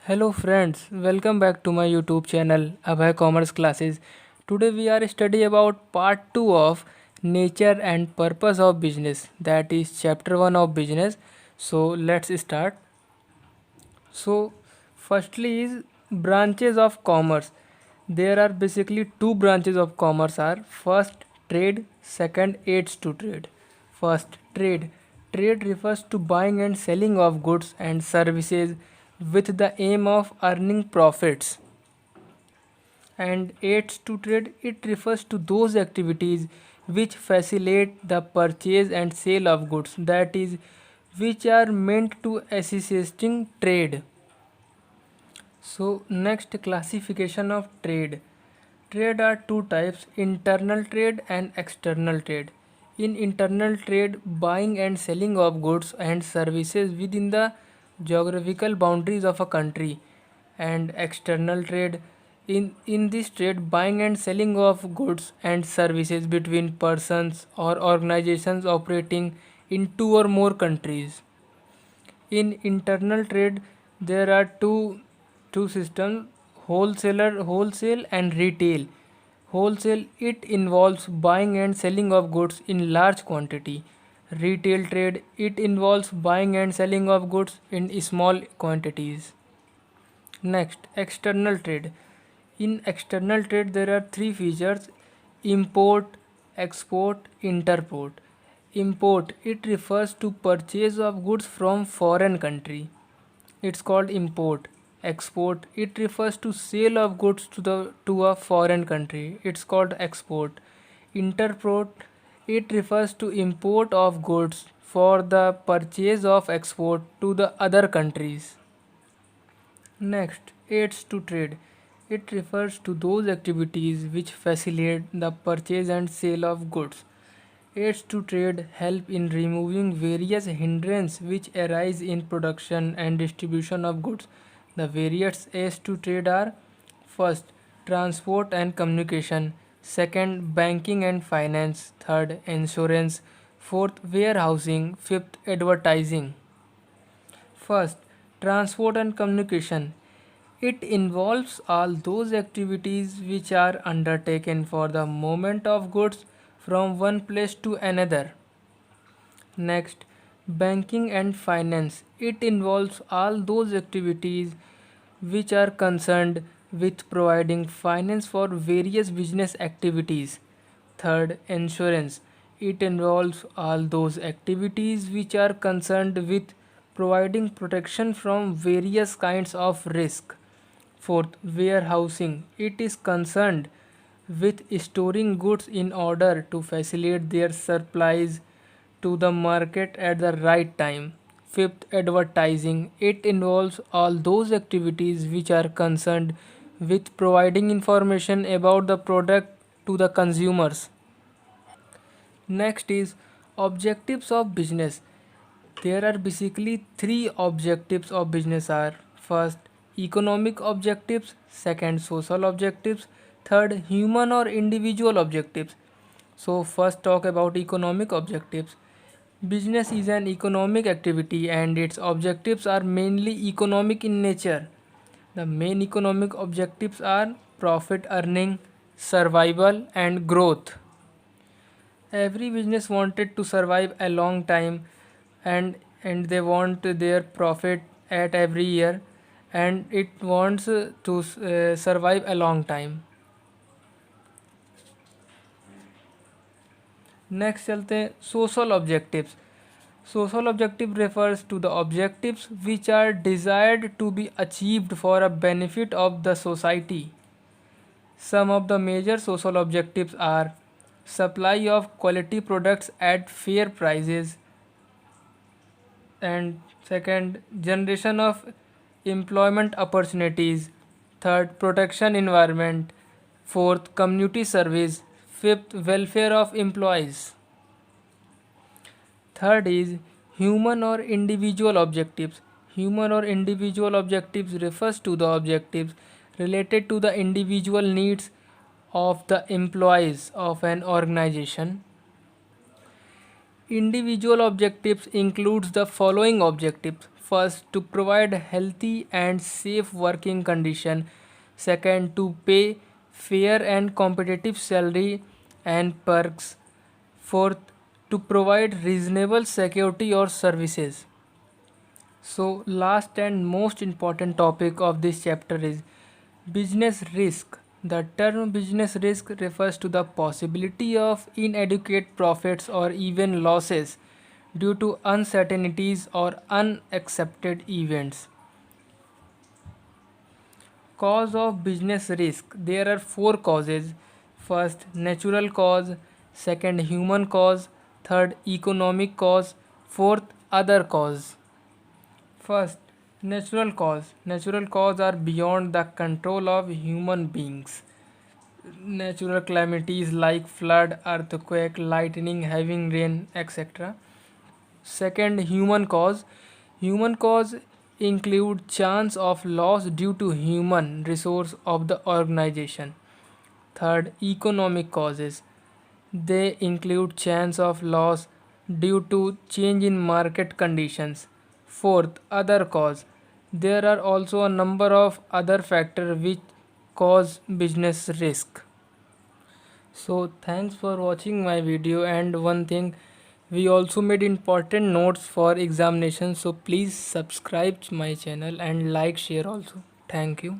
Hello friends, welcome back to my YouTube channel Abhay Commerce Classes. Today we are study about part 2 of nature and purpose of business, that is chapter 1 of business. So let's start. So firstly is branches of commerce. There are basically two branches of commerce are first trade, second aids to trade. First trade. Trade refers to buying and selling of goods and services with the aim of earning profits. And aids to trade, it refers to those activities which facilitate the purchase and sale of goods, that is, which are meant to assisting trade. So next, classification of trade. Trade are two types, internal trade and external trade. In internal trade, buying and selling of goods and services within the geographical boundaries of a country. And external trade, in this trade, buying and selling of goods and services between persons or organizations operating in two or more countries. In internal trade, there are two systems, wholesale and retail. Wholesale, it involves buying and selling of goods in large quantity. Retail trade, it involves buying and selling of goods in small quantities. Next, external trade. In external trade, there are three features: import, export, interport. Import, it refers to purchase of goods from foreign country. It's called import. Export, it refers to sale of goods to a foreign country. It's called export. Interport, it refers to import of goods for the purchase of export to the other countries. Next, aids to trade. It refers to those activities which facilitate the purchase and sale of goods. Aids to trade help in removing various hindrances which arise in production and distribution of goods. The various aids to trade are: first, transport and communication; second, banking and finance; third, insurance; fourth, warehousing; fifth, advertising. First, transport and communication. It involves all those activities which are undertaken for the movement of goods from one place to another. Next, banking and finance. It involves all those activities which are concerned with providing finance for various business activities. Third, insurance. It involves all those activities which are concerned with providing protection from various kinds of risk. Fourth, warehousing. It is concerned with storing goods in order to facilitate their supplies to the market at the right time. Fifth, advertising. It involves all those activities which are concerned with providing information about the product to the consumers. Next is objectives of business. There are basically three objectives of business are: first, economic objectives; second, social objectives; third, human or individual objectives. So first talk about economic objectives. Business is an economic activity and its objectives are mainly economic in nature. The main economic objectives are profit earning, survival and growth. Every business wanted to survive a long time, and they want their profit at every year, and it wants to survive a long time. Next चलते हैं social objectives. Social objective refers to the objectives which are desired to be achieved for a benefit of the society. Some of the major social objectives are: supply of quality products at fair prices, and second, generation of employment opportunities; third, protection environment; fourth, community service; fifth, welfare of employees. Third is human or individual objectives. Human or individual objectives refers to the objectives related to the individual needs of the employees of an organization. Individual objectives includes the following objectives. First, to provide healthy and safe working condition. Second, to pay fair and competitive salary and perks. Fourth, to provide reasonable security or services. So, last and most important topic of this chapter is business risk. The term business risk refers to the possibility of inadequate profits or even losses due to uncertainties or unaccepted events. Cause of business risk. There are four causes. First, natural cause. Second, human cause. Third, economic cause. Fourth, other cause. First, natural cause. Natural cause are beyond the control of human beings. Natural calamities like flood, earthquake, lightning, heavy rain, etc. Second, human cause. Human cause include chance of loss due to human resource of the organization. Third, economic causes. They include chance of loss due to change in market conditions. Fourth, other cause. There are also a number of other factors which cause business risk. So thanks for watching my video, and one thing, we also made important notes for examination, so please subscribe my channel and like, share also. Thank you.